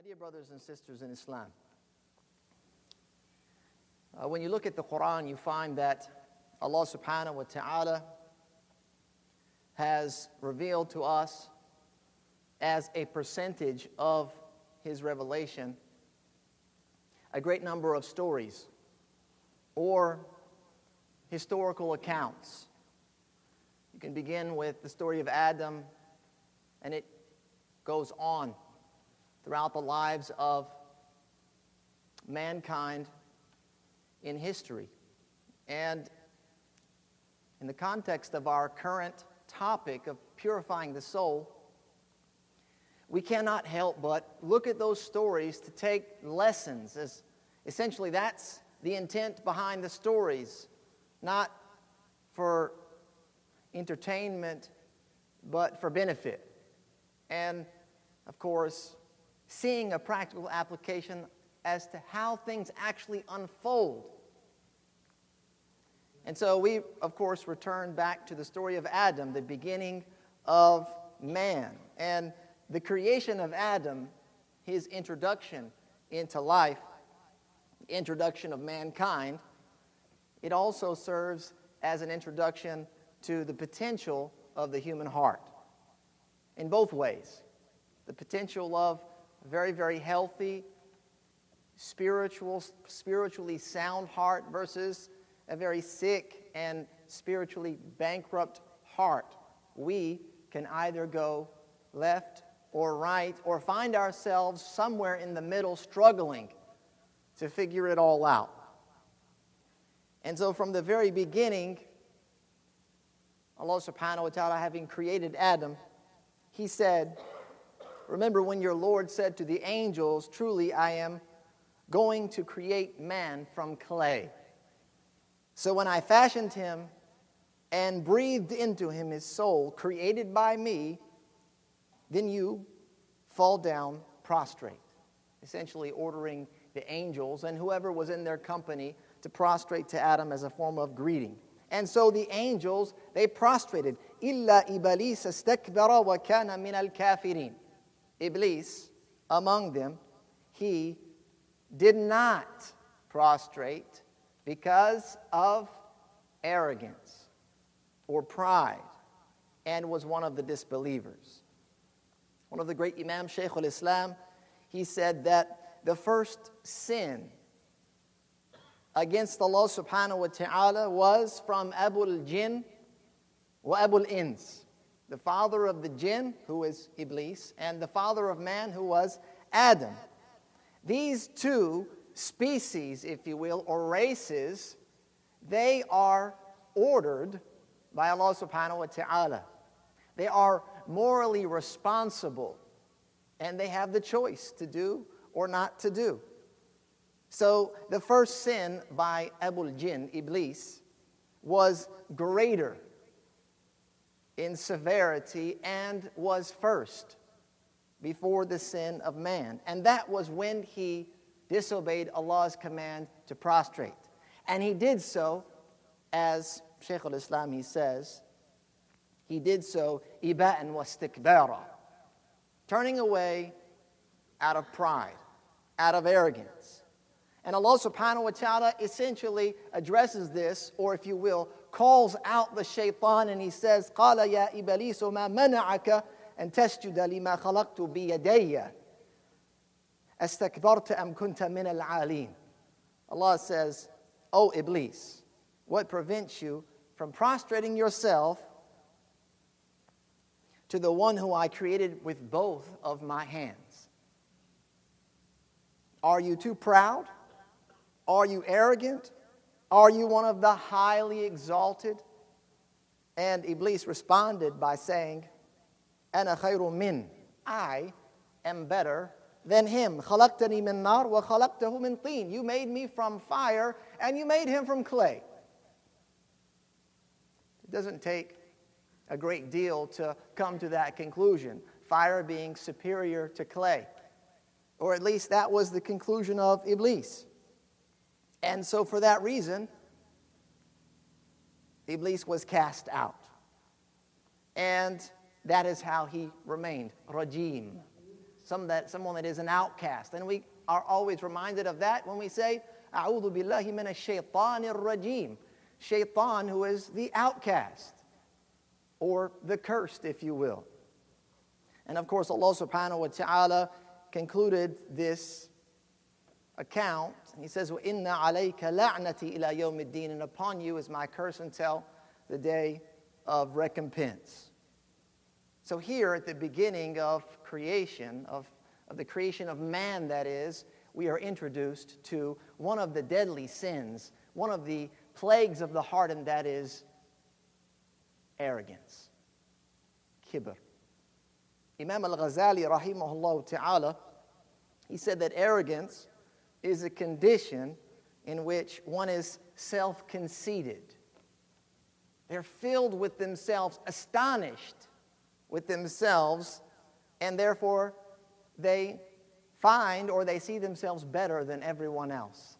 Dear brothers and sisters in Islam, when you look at the Quran, you find that Allah subhanahu wa ta'ala has revealed to us as a percentage of His revelation a great number of stories or historical accounts. You can begin with the story of Adam, and it goes on throughout the lives of mankind in history. And in the context of our current topic of purifying the soul, we cannot help but look at those stories to take lessons. As essentially, that's the intent behind the stories, not for entertainment, but for benefit. And, of course, seeing a practical application as to how things actually unfold. And so we, of course, return back to the story of Adam, the beginning of man. And the creation of Adam, his introduction into life, introduction of mankind, it also serves as an introduction to the potential of the human heart in both ways. The potential of a very, very healthy, spiritually sound heart versus a very sick and spiritually bankrupt heart. We can either go left or right or find ourselves somewhere in the middle struggling to figure it all out. And so from the very beginning, Allah subhanahu wa ta'ala, having created Adam, He said, remember when your Lord said to the angels, truly I am going to create man from clay. So when I fashioned him and breathed into him his soul, created by me, then you fall down prostrate. Essentially ordering the angels and whoever was in their company to prostrate to Adam as a form of greeting. And so the angels, they prostrated. إِلَّا إِبْلِيسَ اسْتَكْبَرَ وَكَانَ مِنَ الْكَافِرِينَ. Iblis, among them, he did not prostrate because of arrogance or pride and was one of the disbelievers. One of the great Imam Shaykh al-Islam, he said that the first sin against Allah subhanahu wa ta'ala was from Abul Jinn wa Abul Ins, the father of the jinn, who is Iblis, and the father of man, who was Adam. These two species, if you will, or races, they are ordered by Allah subhanahu wa ta'ala. They are morally responsible, and they have the choice to do or not to do. So the first sin by Abul Jinn, Iblis, was greater in severity and was first before the sin of man. And that was when he disobeyed Allah's command to prostrate. And he did so, as Shaykh al-Islam, he says, he did so iba'an wa istikbara, turning away out of pride, out of arrogance. And Allah subhanahu wa ta'ala essentially addresses this, or if you will, calls out the shaitan, and he says, قَالَ يَا إِبْلِيسُ مَا مَنَعَكَ أَن تَسْجُدَ لِمَا خَلَقْتُ بِيَدَيَّ أَسْتَكْبَرْتَ أَمْ كُنْتَ مِنَ الْعَالِينَ. Allah says, O Iblis, what prevents you from prostrating yourself to the one who I created with both of my hands? Are you too proud? Are you arrogant? Are you one of the highly exalted? And Iblis responded by saying, أَنَا خَيْرٌ مِّن, I am better than him. خَلَقْتَنِي مِن نَّارٍ وَخَلَقْتَهُ مِن طِينٍ. You made me from fire, and you made him from clay. It doesn't take a great deal to come to that conclusion, fire being superior to clay. Or at least that was the conclusion of Iblis. And so for that reason, Iblis was cast out. And that is how he remained, rajim, someone that is an outcast. And we are always reminded of that when we say, أعوذ بالله من الشيطان الرجيم. Shaitan, who is the outcast, or the cursed, if you will. And of course, Allah subhanahu wa ta'ala concluded this account. He says, وَإِنَّ عَلَيْكَ لَعْنَتِي إِلَى يَوْمِ الدِّينِ. And upon you is my curse until the day of recompense. So here at the beginning of creation, of the creation of man, that is, we are introduced to one of the deadly sins, one of the plagues of the heart, and that is arrogance. Kibr. Imam al-Ghazali, rahimahullah ta'ala, he said that arrogance is a condition in which one is self-conceited. They're filled with themselves, astonished with themselves, and therefore they find or they see themselves better than everyone else.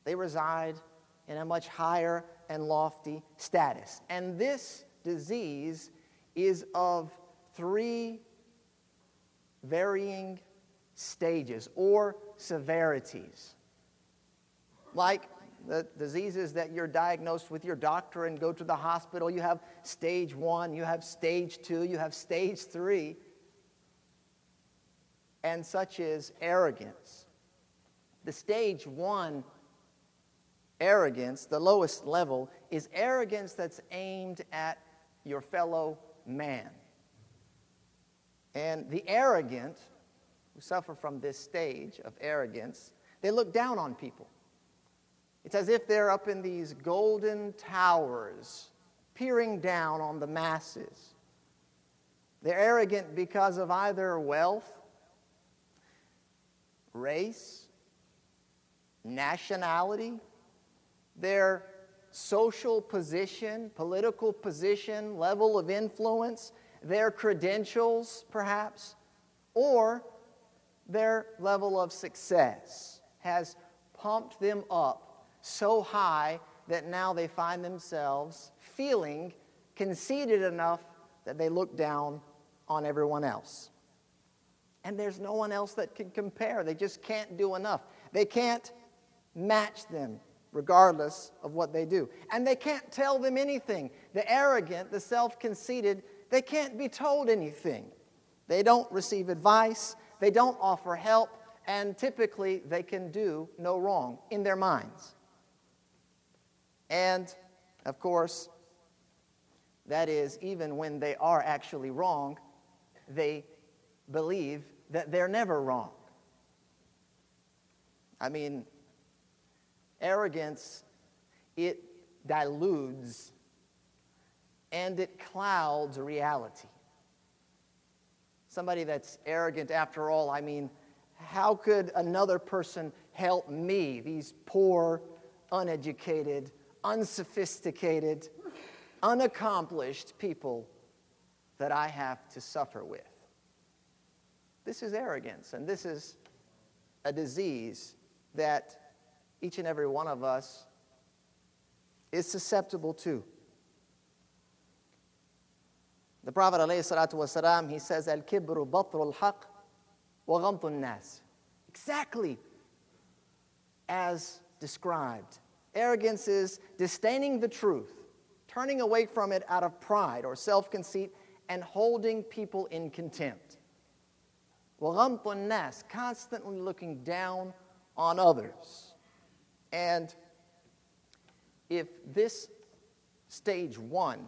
They reside in a much higher and lofty status. And this disease is of 3 varying stages or severities. Like the diseases that you're diagnosed with your doctor and go to the hospital, you have stage 1, you have stage 2, you have stage 3. And such is arrogance. The stage 1 arrogance, the lowest level, is arrogance that's aimed at your fellow man. And the arrogant who suffer from this stage of arrogance, they look down on people. It's as if they're up in these golden towers, peering down on the masses. They're arrogant because of either wealth, race, nationality, their social position, political position, level of influence, their credentials, perhaps, or their level of success has pumped them up so high that now they find themselves feeling conceited enough that they look down on everyone else. And there's no one else that can compare. They just can't do enough. They can't match them regardless of what they do. And they can't tell them anything. The arrogant, the self-conceited, they can't be told anything. They don't receive advice. They don't offer help. And typically, they can do no wrong in their minds. And, of course, that is, even when they are actually wrong, they believe that they're never wrong. I mean, arrogance, it dilutes and it clouds reality. Somebody that's arrogant, after all, I mean, how could another person help me, these poor, uneducated, unsophisticated, unaccomplished people that I have to suffer with? This is arrogance, and this is a disease that each and every one of us is susceptible to. The Prophet ﷺ, he says, Al-kibru batrul haq wa ghamtun nas. Exactly as described. Arrogance is disdaining the truth, turning away from it out of pride or self-conceit, and holding people in contempt. Wa ghamtun nas, constantly looking down on others. And if this stage 1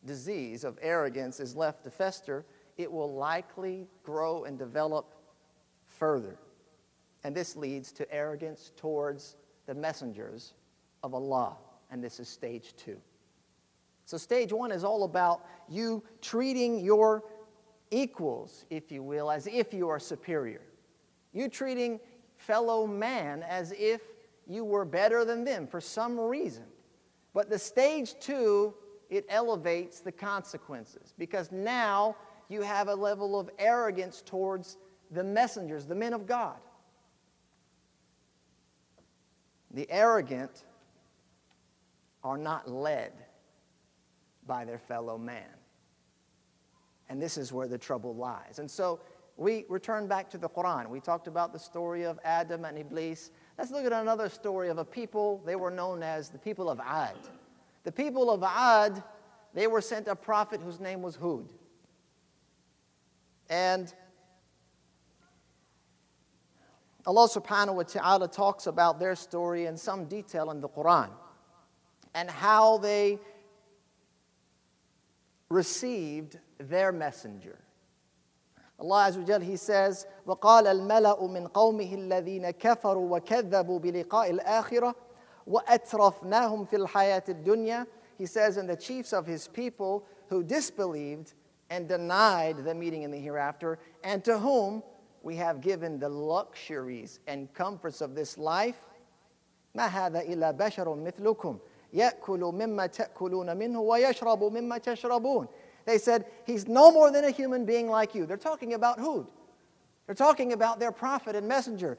disease of arrogance is left to fester, it will likely grow and develop further. And this leads to arrogance towards the messengers of Allah. And this is stage 2. So stage 1 is all about you treating your equals, if you will, as if you are superior. You treating fellow man as if you were better than them for some reason. But the stage 2, it elevates the consequences, because now you have a level of arrogance towards the messengers, the men of God. The arrogant are not led by their fellow man. And this is where the trouble lies. And so we return back to the Quran. We talked about the story of Adam and Iblis. Let's look at another story of a people. They were known as the people of Ad. The people of Ad, they were sent a prophet whose name was Hud. And Allah subhanahu wa ta'ala talks about their story in some detail in the Quran and how they received their messenger. Allah Azza wa Jal, He says, وَقَالَ الْمَلَأُ مِنْ قَوْمِهِ الَّذِينَ كَفَرُوا وَكَذَّبُوا بِلِقَاءِ الْآخِرَةِ وَأَتْرَفْنَاهُمْ فِي الْحَيَاةِ الدُّنْيَا. He says, and the chiefs of His people who disbelieved and denied the meeting in the hereafter, and to whom we have given the luxuries and comforts of this life. مَا هَذَا إِلَّا بَشَرٌ مِثْلُكُمْ يَأْكُلُ مِمَّا تَأْكُلُونَ مِنْهُ وَيَشْرَبُ مِمَّا تَشْرَبُونَ. They said, he's no more than a human being like you. They're talking about Hud. They're talking about their prophet and messenger.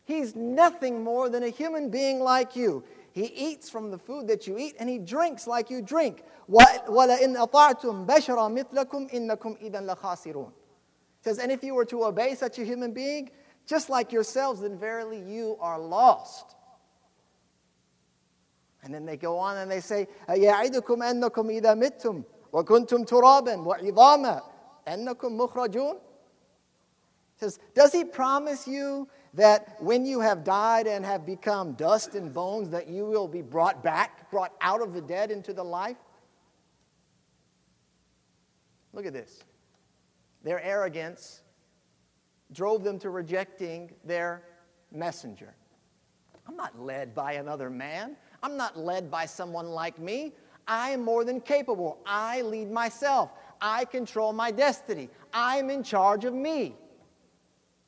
He's nothing more than a human being like you. He eats from the food that you eat, and he drinks like you drink. وَلَئِنْ أَطَعْتُمْ بَشَرًا مِثْلَكُمْ إِنَّكُمْ إِذًا لَخَاسِرُونَ. It says, and if you were to obey such a human being, just like yourselves, then verily you are lost. And then they go on and they say, أَيَعِدُكُمْ أَنَّكُمْ إِذَا مِتْتُمْ وَكُنْتُمْ تُرَابًا وَعِظَامًا أَنَّكُمْ مُخْرَجُونَ. It says, does he promise you that when you have died and have become dust and bones, that you will be brought back, brought out of the dead into the life? Look at this. Their arrogance drove them to rejecting their messenger. I'm not led by another man. I'm not led by someone like me. I am more than capable. I lead myself. I control my destiny. I'm in charge of me.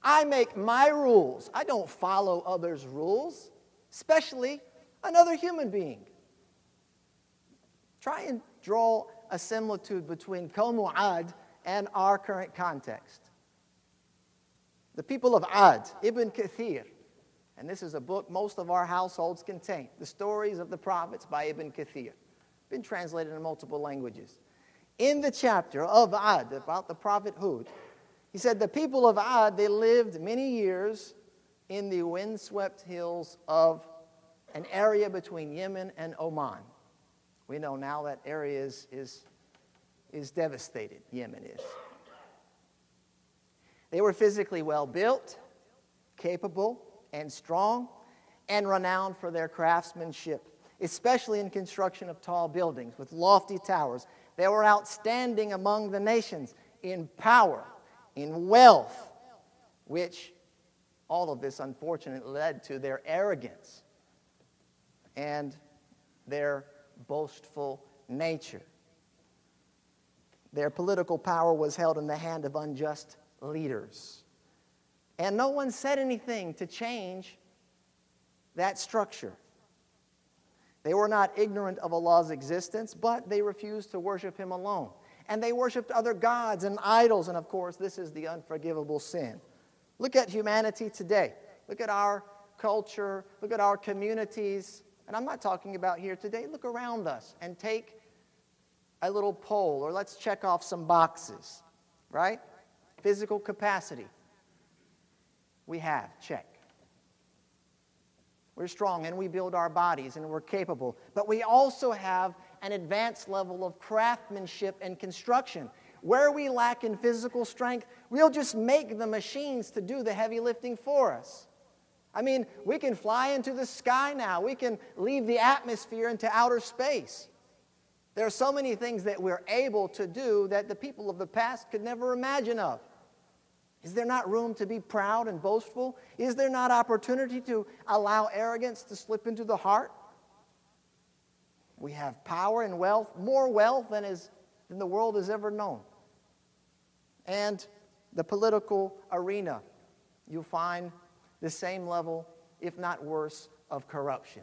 I make my rules. I don't follow others' rules, especially another human being. Try and draw a similitude between Qawm Ad and our current context. The people of Ad, Ibn Kathir, and this is a book most of our households contain, the stories of the prophets by Ibn Kathir, been translated in multiple languages. In the chapter of Ad, about the prophet Hud, he said the people of Ad, they lived many years in the windswept hills of an area between Yemen and Oman. We know now that area is devastated, Yemen is. They were physically well built, capable, and strong, and renowned for their craftsmanship, especially in construction of tall buildings with lofty towers. They were outstanding among the nations in power, in wealth, which all of this unfortunately led to their arrogance and their boastful nature. Their political power was held in the hand of unjust leaders. And no one said anything to change that structure. They were not ignorant of Allah's existence, but they refused to worship Him alone. And they worshiped other gods and idols, and of course, this is the unforgivable sin. Look at humanity today. Look at our culture. Look at our communities. And I'm not talking about here today. Look around us and take a little poll, or let's check off some boxes, right? Physical capacity. We have, check. We're strong and we build our bodies and we're capable. But we also have an advanced level of craftsmanship and construction. Where we lack in physical strength, we'll just make the machines to do the heavy lifting for us. I mean, we can fly into the sky now. We can leave the atmosphere into outer space. There are so many things that we're able to do that the people of the past could never imagine of. Is there not room to be proud and boastful? Is there not opportunity to allow arrogance to slip into the heart? We have power and wealth, more wealth than the world has ever known. And the political arena, you'll find the same level, if not worse, of corruption.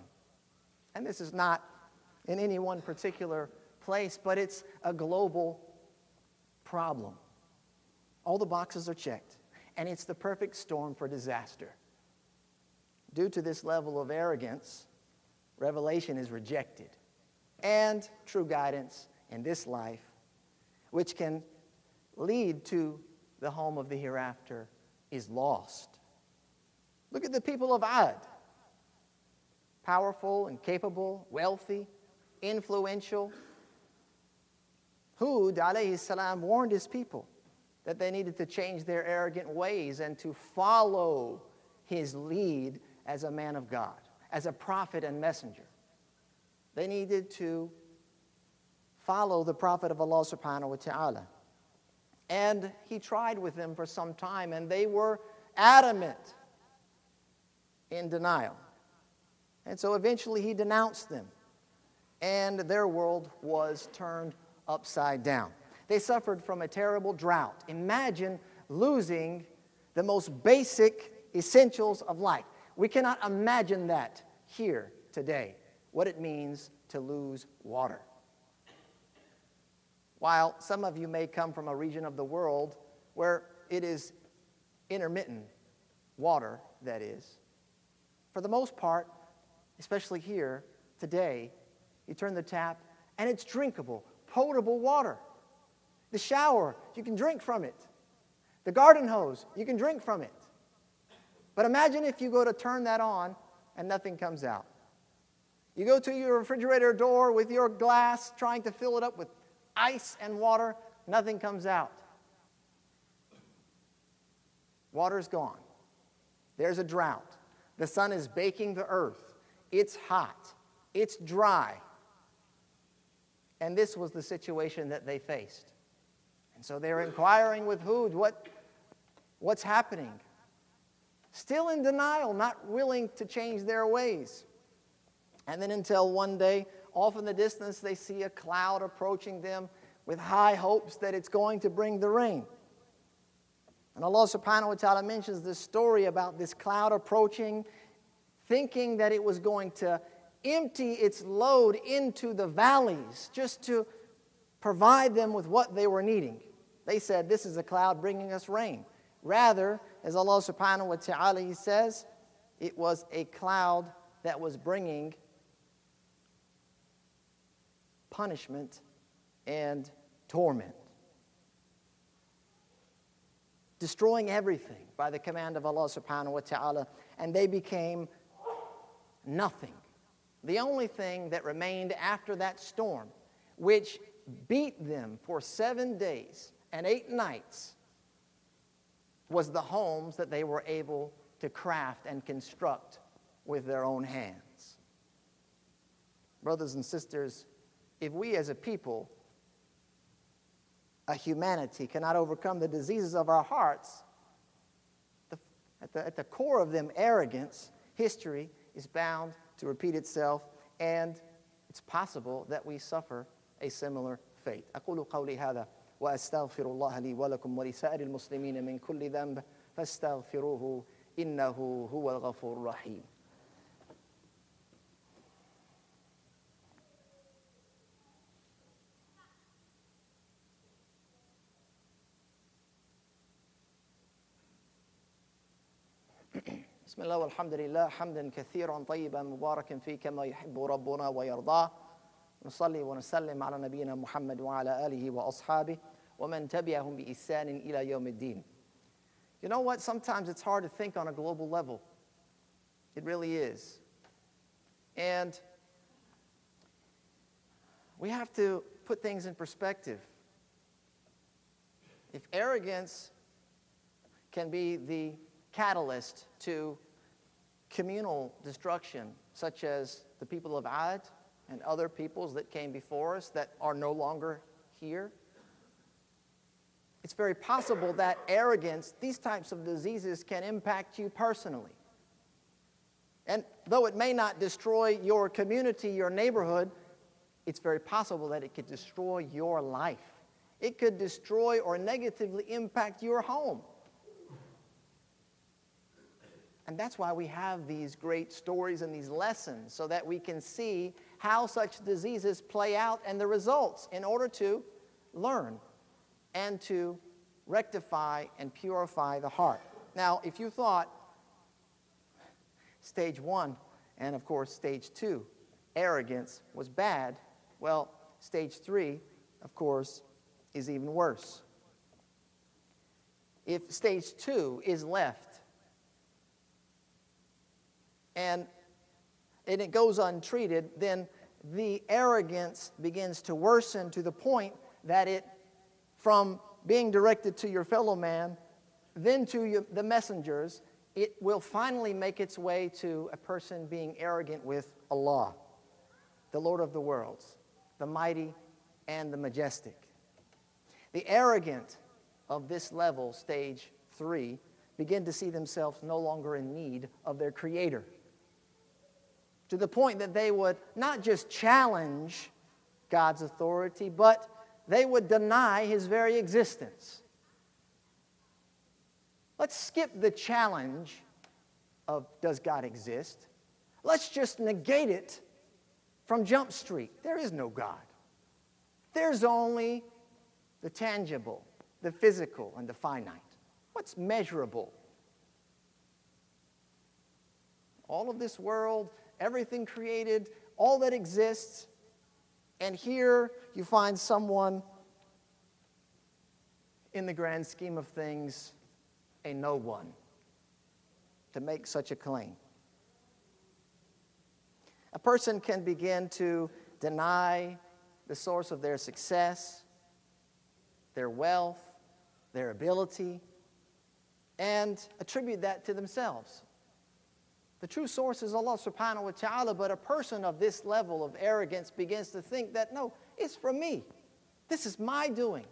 And this is not in any one particular place, but it's a global problem. All the boxes are checked, and it's the perfect storm for disaster. Due to this level of arrogance, revelation is rejected, and true guidance in this life, which can lead to the home of the hereafter is lost. Look at the people of Ad. Powerful and capable, wealthy, influential. Hud alayhi salam warned his people that they needed to change their arrogant ways and to follow his lead as a man of God, as a prophet and messenger. They needed to follow the prophet of Allah subhanahu wa ta'ala. And he tried with them for some time, and they were adamant in denial. And so eventually he denounced them, and their world was turned upside down. They suffered from a terrible drought. Imagine losing the most basic essentials of life. We cannot imagine that here today, what it means to lose water. While some of you may come from a region of the world where it is intermittent water, that is, for the most part, especially here today, you turn the tap and it's drinkable, potable water. The shower, you can drink from it. The garden hose, you can drink from it. But imagine if you go to turn that on and nothing comes out. You go to your refrigerator door with your glass trying to fill it up with ice and water, nothing comes out. Water's gone. There's a drought. The sun is baking the earth. It's hot. It's dry. And this was the situation that they faced. And so they're inquiring with Hud, what's happening? Still in denial, not willing to change their ways. And then until one day, off in the distance, they see a cloud approaching them with high hopes that it's going to bring the rain. And Allah subhanahu wa ta'ala mentions this story about this cloud approaching, thinking that it was going to empty its load into the valleys just to provide them with what they were needing. They said, this is a cloud bringing us rain. Rather, as Allah subhanahu wa ta'ala, He says, it was a cloud that was bringing punishment and torment. Destroying everything by the command of Allah subhanahu wa ta'ala, and they became nothing. The only thing that remained after that storm, which beat them for 7 days and 8 nights, was the homes that they were able to craft and construct with their own hands. Brothers and sisters, if we as a people, a humanity, cannot overcome the diseases of our hearts, at the core of them, arrogance, history is bound to repeat itself, and it's possible that we suffer a similar fate. أقول قولي هذا وأستغفر الله لي ولكم ولسائر المسلمين من كل ذنب فاستغفروه إنه هو الغفور الرحيم. بسم الله والحمد لله حمدا كثيرا طيبا مباركا فيه كما يحب ربنا ويرضاه نصلي ونسلم على نبينا محمد وعلى آله وأصحابه ومن تبعهم بإحسان إلى يوم الدين. You know what? Sometimes it's hard to think on a global level. It really is. And we have to put things in perspective. If arrogance can be the catalyst to communal destruction, such as the people of Ad and other peoples that came before us that are no longer here, it's very possible that arrogance, these types of diseases, can impact you personally. And though it may not destroy your community, your neighborhood, it's very possible that it could destroy your life. It could destroy or negatively impact your home. And that's why we have these great stories and these lessons, so that we can see how such diseases play out and the results, in order to learn and to rectify and purify the heart. Now, if you thought stage 1 and, of course, stage 2, arrogance, was bad, well, stage 3, of course, is even worse. if stage 2 is left and it goes untreated, then the arrogance begins to worsen to the point that it, from being directed to your fellow man, then to the messengers, it will finally make its way to a person being arrogant with Allah, the Lord of the worlds, the mighty and the majestic. The arrogant of this level, stage 3, begin to see themselves no longer in need of their Creator, to the point that they would not just challenge God's authority, but they would deny His very existence. Let's skip the challenge of does God exist? Let's just negate it from Jump Street. There is no God. There's only the tangible, the physical, and the finite. What's measurable? All of this world, everything created, all that exists, and here you find someone, in the grand scheme of things, a no one, to make such a claim. A person can begin to deny the source of their success, their wealth, their ability, and attribute that to themselves. The true source is Allah subhanahu wa ta'ala, but a person of this level of arrogance begins to think that, no, it's from me. This is my doing.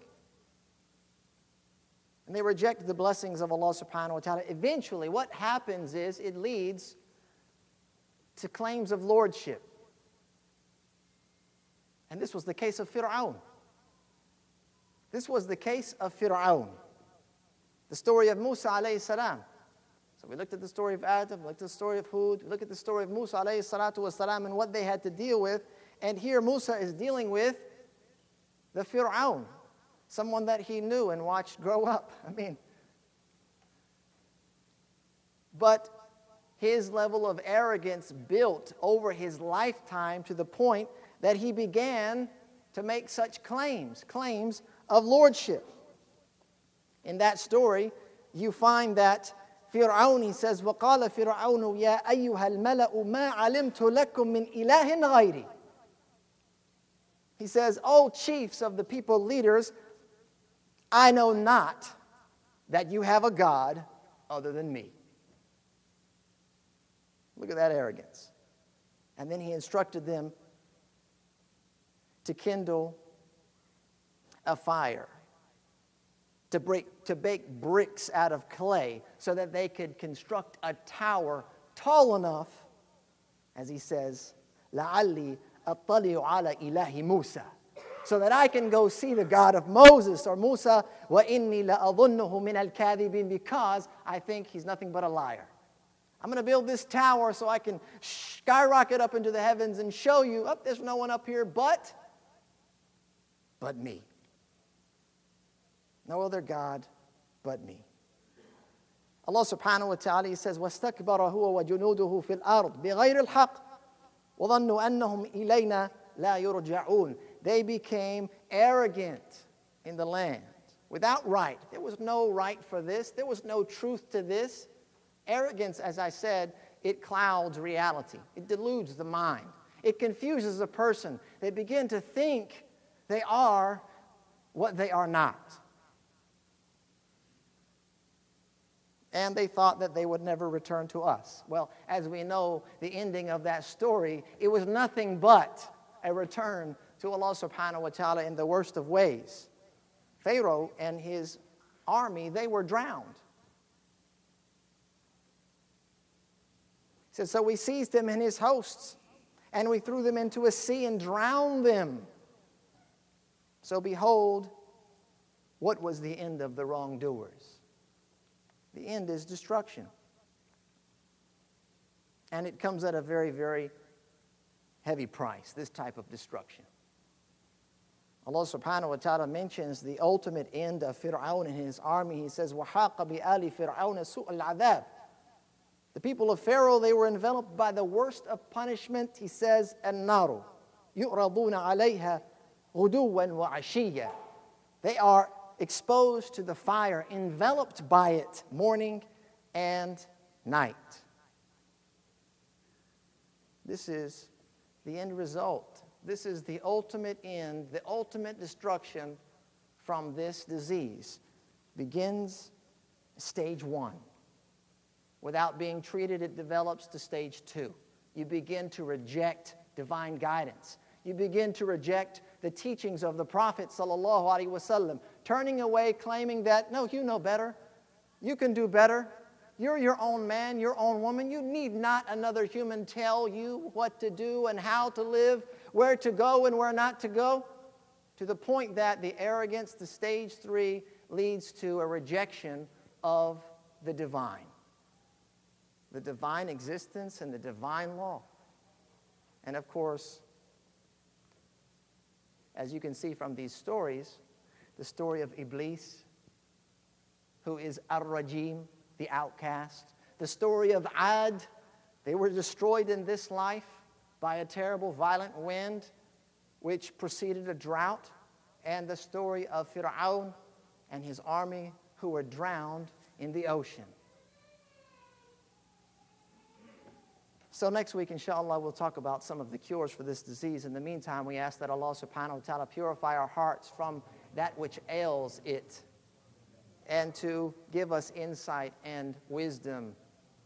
And they reject the blessings of Allah subhanahu wa ta'ala. Eventually, what happens is it leads to claims of lordship. And this was the case of Fir'aun. This was the case of Fir'aun. The story of Musa alayhi salam. So we looked at the story of Adam, we looked at the story of Hud, we looked at the story of Musa alayhi salatu wasalam and what they had to deal with. And here Musa is dealing with the Fir'aun, someone that he knew and watched grow up. But his level of arrogance built over his lifetime to the point that he began to make such claims of lordship. In that story, you find that Fir'aun, he says, وَقَالَ فِرْعَوْنُ يَا أَيُّهَا الْمَلَأُ مَا عَلِمْتُ لَكُم مِّنْ إِلَهٍ غَيْرِي. He says, "O chiefs of the people, leaders, I know not that you have a God other than me." Look at that arrogance. And then he instructed them to kindle a fire, to bake bricks out of clay so that they could construct a tower tall enough, as he says, لَعَلِّي أَطَّلِعُ عَلَى إِلَهِ مُوسَى, so that I can go see the God of Moses or Musa, وَإِنِّي لَأَظُنُّهُ مِنَ الْكَاذِبِينَ, because I think he's nothing but a liar. I'm going to build this tower so I can skyrocket up into the heavens and show you, there's no one up here but me. No other God but me. Allah subhanahu wa ta'ala, he says, وَاسْتَكْبَرَ هُوَ وَجُنُودُهُ فِي الْأَرْضِ بِغَيْرِ الْحَقِّ وَظَنُّوا أَنَّهُمْ إِلَيْنَا لَا يُرْجَعُونَ. They became arrogant in the land without right. There was no right for this. There was no truth to this. Arrogance, as I said, it clouds reality. It deludes the mind. It confuses a person. They begin to think they are what they are not. And they thought that they would never return to us. Well, as we know, the ending of that story, it was nothing but a return to Allah subhanahu wa ta'ala in the worst of ways. Pharaoh and his army, they were drowned. He said, so we seized him and his hosts, and we threw them into a sea and drowned them. So behold, what was the end of the wrongdoers? The end is destruction. And it comes at a very, very heavy price, this type of destruction. Allah subhanahu wa ta'ala mentions the ultimate end of Fir'aun and his army. He says, وَحَاقَ بِآلِ فِرْعَوْنَ سُوءَ الْعَذَابِ. The people of Pharaoh, they were enveloped by the worst of punishment. He says, النَّارُ يُعْرَضُونَ عَلَيْهَا غُدُوًّا وَعَشِيًّا. They are exposed to the fire, enveloped by it morning and night. This is the end result. This is the ultimate end, the ultimate destruction from this disease. Begins stage 1. Without being treated, it develops to stage 2. You begin to reject divine guidance. You begin to reject the teachings of the Prophet sallallahu alaihi wasallam, turning away, claiming that, no, you know better. You can do better. You're your own man, your own woman. You need not another human tell you what to do and how to live, where to go and where not to go. To the point that the arrogance, the stage 3, leads to a rejection of the divine existence and the divine law. And of course, as you can see from these stories, the story of Iblis, who is Ar-Rajim, the outcast. The story of Ad, they were destroyed in this life by a terrible, violent wind, which preceded a drought. And the story of Fir'aun and his army, who were drowned in the ocean. So next week, inshallah, we'll talk about some of the cures for this disease. In the meantime, we ask that Allah subhanahu wa ta'ala purify our hearts from that which ails it, and to give us insight and wisdom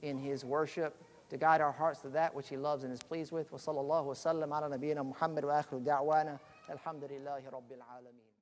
in His worship, to guide our hearts to that which He loves and is pleased with. Wa sallallahu wa sallam ala nabiyyina Muhammad wa akhiru da'wana. Alhamdulillahi rabbil alameen.